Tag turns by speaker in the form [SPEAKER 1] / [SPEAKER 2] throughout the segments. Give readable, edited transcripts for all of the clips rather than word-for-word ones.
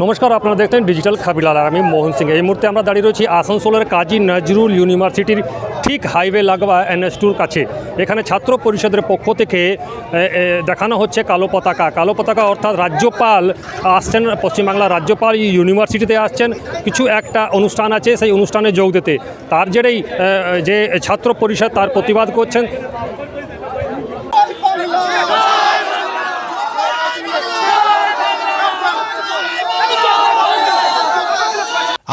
[SPEAKER 1] নমস্কার, আপনারা দেখছেন ডিজিটাল খাবিলাল আর আমি মোহন সিং। এই মুহূর্তে আমরা দাঁড়িয়ে রয়েছি আসানসোলের কাজী নজরুল ইউনিভার্সিটির ঠিক হাইওয়ে লাগোয়া NH2 কাছে। এখানে ছাত্র পরিষদের পক্ষ থেকে দেখানো হচ্ছে কালো পতাকা অর্থাৎ রাজ্যপাল আসছেন, পশ্চিমবাংলার রাজ্যপাল ইউনিভার্সিটিতে আসছেন। কিছু একটা অনুষ্ঠান আছে, সেই অনুষ্ঠানে যোগ দিতে তার জেরেই যে ছাত্র পরিষদ তার প্রতিবাদ করছেন।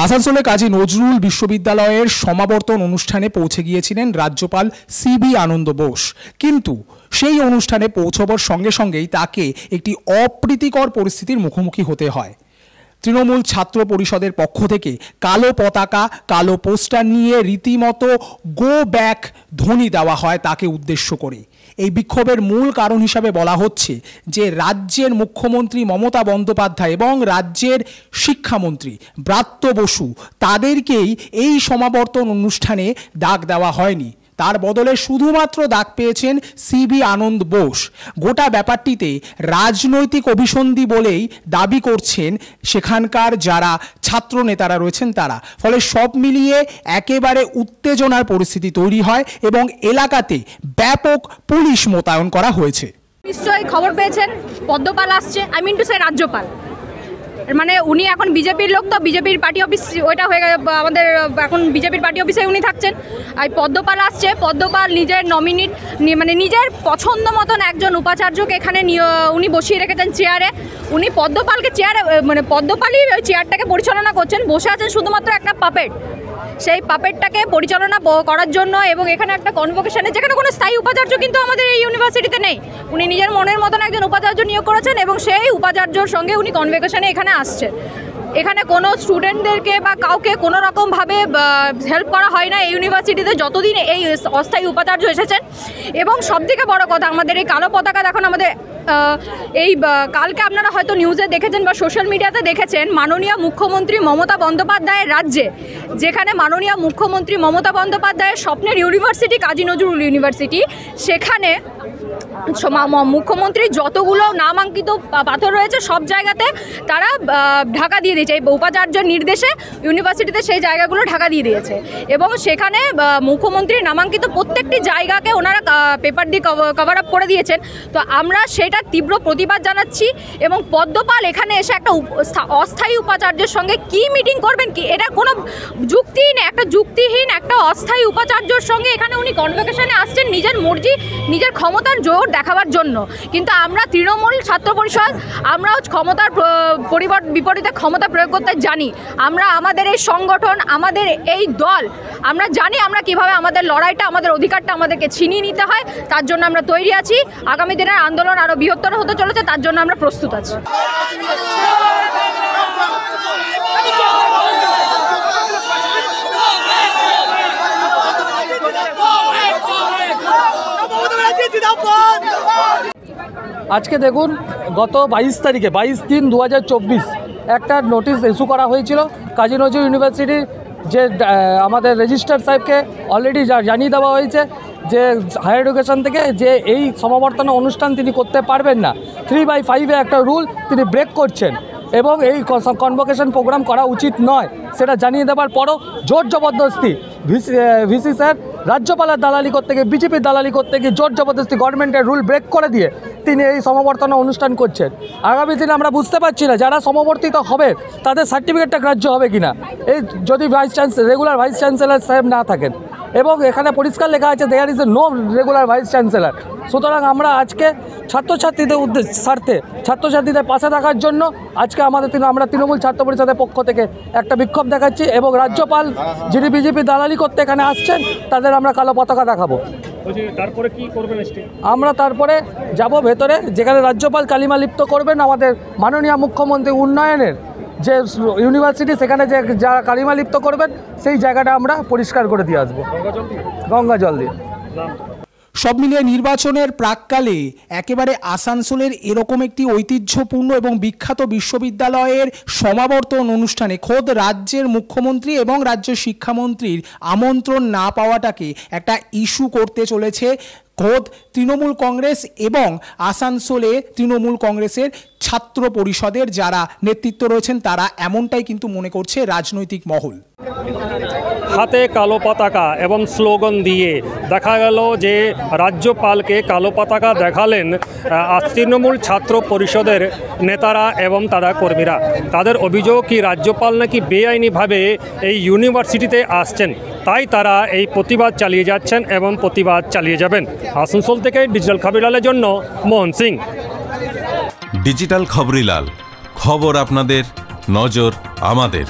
[SPEAKER 2] আসানসোলে কাজী নজরুল বিশ্ববিদ্যালয়ের সমাবর্তন অনুষ্ঠানে পৌঁছে গিয়েছিলেন রাজ্যপাল CB আনন্দ বোস, কিন্তু সেই অনুষ্ঠানে পৌঁছবার সঙ্গে সঙ্গেই তাকে একটি অপ্রীতিকর পরিস্থিতির মুখোমুখি হতে হয়। তৃণমূল ছাত্র পরিষদের পক্ষ থেকে কালো পতাকা, কালো পোস্টার নিয়ে রীতিমতো গো ব্যাক ধ্বনি দেওয়া হয় তাকে উদ্দেশ্য করে। এই বিক্ষোভের মূল কারণ হিসাবে বলা হচ্ছে যে রাজ্যের মুখ্যমন্ত্রী মমতা বন্দ্যোপাধ্যায় এবং রাজ্যের শিক্ষামন্ত্রী ব্রাত্য বসু তাদেরকেই এই সমাবর্তন অনুষ্ঠানে ডাক দেওয়া হয়নি, তার বদলে শুধুমাত্র ডাক পেয়েছেন CB আনন্দ বোস। গোটা ব্যাপারটিতে রাজনৈতিক অভিসন্ধি বলেই দাবি করছেন সেখানকার যারা ছাত্র নেতারা রয়েছেন তারা। ফলে সব মিলিয়ে একেবারে উত্তেজনার পরিস্থিতি তৈরি হয় এবং এলাকাতে ব্যাপক পুলিশ মোতায়েন করা হয়েছে।
[SPEAKER 3] নিশ্চয়ই খবর পেয়েছেন পদ্মপাল আসছে, রাজ্যপাল, মানে উনি এখন বিজেপির লোক, তো বিজেপির পার্টি অফিস ওইটা হয়ে গেছে আমাদের, এখন বিজেপির পার্টি অফিসে উনি থাকছেন। আর পদ্মপাল আসছে, পদ্মপাল নিজের নমিনেট মানে নিজের পছন্দ মতন একজন উপাচার্যকে এখানে উনি বসিয়ে রেখেছেন চেয়ারে। উনি পদ্মপালকে চেয়ারে মানে পদ্মপালই ওই চেয়ারটাকে পরিচালনা করছেন, বসে আছেন শুধুমাত্র একটা পাপেট। সেই পাপেটটাকে পরিচালনা করার জন্য এবং এখানে একটা কনভোকেশনে, যেখানে কোনো স্থায়ী উপাচার্য কিন্তু আমাদের এই ইউনিভার্সিটিতে নেই, উনি নিজের মনের মতন একজন উপাচার্য নিয়োগ করেছেন এবং সেই উপাচার্যর সঙ্গে উনি কনভোকেশনে এখানে আসছেন। এখানে কোনো স্টুডেন্টদেরকে বা কাউকে কোনো রকমভাবে হেল্প করা হয় না এই ইউনিভার্সিটিতে যতদিন এই অস্থায়ী উপাচার্য এসেছেন। এবং সবথেকে বড় কথা, আমাদের এই কালো পতাকা দেখুন, আমাদের এই কালকে আপনারা হয়তো নিউজে দেখেছেন বা সোশ্যাল মিডিয়াতে দেখেছেন, মাননীয় মুখ্যমন্ত্রী মমতা বন্দ্যোপাধ্যায়ের রাজ্যে, যেখানে মাননীয় মুখ্যমন্ত্রী মমতা বন্দ্যোপাধ্যায়ের স্বপ্নের ইউনিভার্সিটি কাজী নজরুল ইউনিভার্সিটি, সেখানে মুখ্যমন্ত্রীর যতগুলো নামাঙ্কিত পাথর রয়েছে সব জায়গাতে তারা ঢাকা দিয়ে দিয়েছে। এই উপাচার্যের নির্দেশে ইউনিভার্সিটিতে সেই জায়গাগুলো ঢাকা দিয়ে দিয়েছে এবং সেখানে মুখ্যমন্ত্রীর নামাঙ্কিত প্রত্যেকটি জায়গাকে ওনারা পেপার দিয়ে কভার আপ করে দিয়েছেন। তো আমরা সেটার তীব্র প্রতিবাদ জানাচ্ছি এবং পদ্মপাল এখানে এসে একটা অস্থায়ী উপাচার্যের সঙ্গে কি মিটিং করবেন, কি এটা কোনো যুক্তিই নেই। একটা যুক্তিহীন একটা অস্থায়ী উপাচার্যর সঙ্গে এখানে উনি কনভোকেশনে আসছেন নিজের মর্জি, নিজের ক্ষমতার জোর দেখাবার জন্য। কিন্তু আমরা তৃণমূল ছাত্র পরিষদ, আমরাও ক্ষমতার বিপরীতে ক্ষমতা প্রয়োগ করতে জানি। আমরা আমাদের এই সংগঠন, আমাদের এই দল, আমরা জানি আমরা কিভাবে আমাদের লড়াইটা, আমাদের অধিকারটা আমাদেরকে ছিনিয়ে নিতে হয়। তার জন্য আমরা তৈরি আছি। আগামী দিনের আন্দোলন আরও বৃহত্তর হতে চলেছে, তার জন্য আমরা প্রস্তুত আছি।
[SPEAKER 4] আজকে দেখুন, গত 22 তারিখে 22/3/2024 একটা নোটিশ ইস্যু করা হয়েছিল কাজী নজরুল ইউনিভার্সিটির, যে আমাদের রেজিস্ট্রার সাহেবকে অলরেডি জানিয়ে দেওয়া হয়েছে যে হায়ার এডুকেশন থেকে যে এই সমাবর্তন অনুষ্ঠান তিনি করতে পারবেন না। 3/5 একটা রুল তিনি ব্রেক করছেন এবং এই কনভোকেশন প্রোগ্রাম করা উচিত নয় সেটা জানিয়ে দেওয়ার পরও জোর জবরদস্তি ভিসি স্যার রাজ্যপালের দালালি করতে গিয়ে, বিজেপির দালালি করতে গিয়ে জোর জবরদস্তি গভর্নমেন্টের রুল ব্রেক করে দিয়ে তিনি এই সমাবর্তন অনুষ্ঠান করছেন। আগামী দিনে আমরা বুঝতে পারছি না যারা সমাবর্তিত হবে তাদের সার্টিফিকেটটা গ্রাহ্য হবে কিনা, এই যদি রেগুলার ভাইস চ্যান্সেলর সাহেব না থাকেন। এবং এখানে পরিষ্কার লেখা আছে there is a no regular vice chancellor. সুতরাং আমরা আজকে ছাত্রছাত্রীদের স্বার্থে, ছাত্রছাত্রীদের পাশে থাকার জন্য আজকে আমরা তৃণমূল ছাত্র পরিষদের পক্ষ থেকে একটা বিক্ষোভ দেখাচ্ছি এবং রাজ্যপাল যিনি বিজেপি দালালি করতে এখানে আসছেন তাদের আমরা কালো পতাকা দেখাবো।
[SPEAKER 1] তারপরে কি করবেন?
[SPEAKER 4] আমরা তারপরে যাব ভেতরে, যেখানে রাজ্যপাল কালিমা লিপ্ত করবেন আমাদের মাননীয় মুখ্যমন্ত্রী উন্নয়নের যে ইউনিভার্সিটি, সেখানে যে যারা কালিমা লিপ্ত করবেন সেই জায়গাটা আমরা পরিষ্কার করে দিয়ে আসবো গঙ্গা জল দিয়ে।
[SPEAKER 2] সব মিলিয়ে নির্বাচনের প্রাক্কালে একেবারে আসানসোলের এরকম একটি ঐতিহ্যপূর্ণ এবং বিখ্যাত বিশ্ববিদ্যালয়ের সমাবর্তন অনুষ্ঠানে খোদ রাজ্যের মুখ্যমন্ত্রী এবং রাজ্য শিক্ষামন্ত্রীর আমন্ত্রণ না পাওয়াটাকে একটা ইস্যু করতে চলেছে খোদ তৃণমূল কংগ্রেস এবং আসানসোলে তৃণমূল কংগ্রেসের ছাত্র পরিষদের যারা নেতৃত্ব রয়েছেন তারা এমনটাই কিন্তু মনে করছে রাজনৈতিক মহল।
[SPEAKER 1] হাতে কালো পতাকা এবং স্লোগান দিয়ে দেখা গেল যে রাজ্যপালকে কালো পতাকা দেখালেন তৃণমূল ছাত্র পরিষদের নেতারা এবং তারা কর্মীরা। তাদের অভিযোগ কি রাজ্যপাল নাকি বেআইনিভাবে এই ইউনিভার্সিটিতে আসছেন, তাই তারা এই প্রতিবাদ চালিয়ে যাচ্ছেন এবং প্রতিবাদ চালিয়ে যাবেন। আসানসোল থেকে ডিজিটাল খবরিলালের জন্য মোহন সিং।
[SPEAKER 5] ডিজিটাল খবরিলাল, খবর আপনাদের, নজর আমাদের।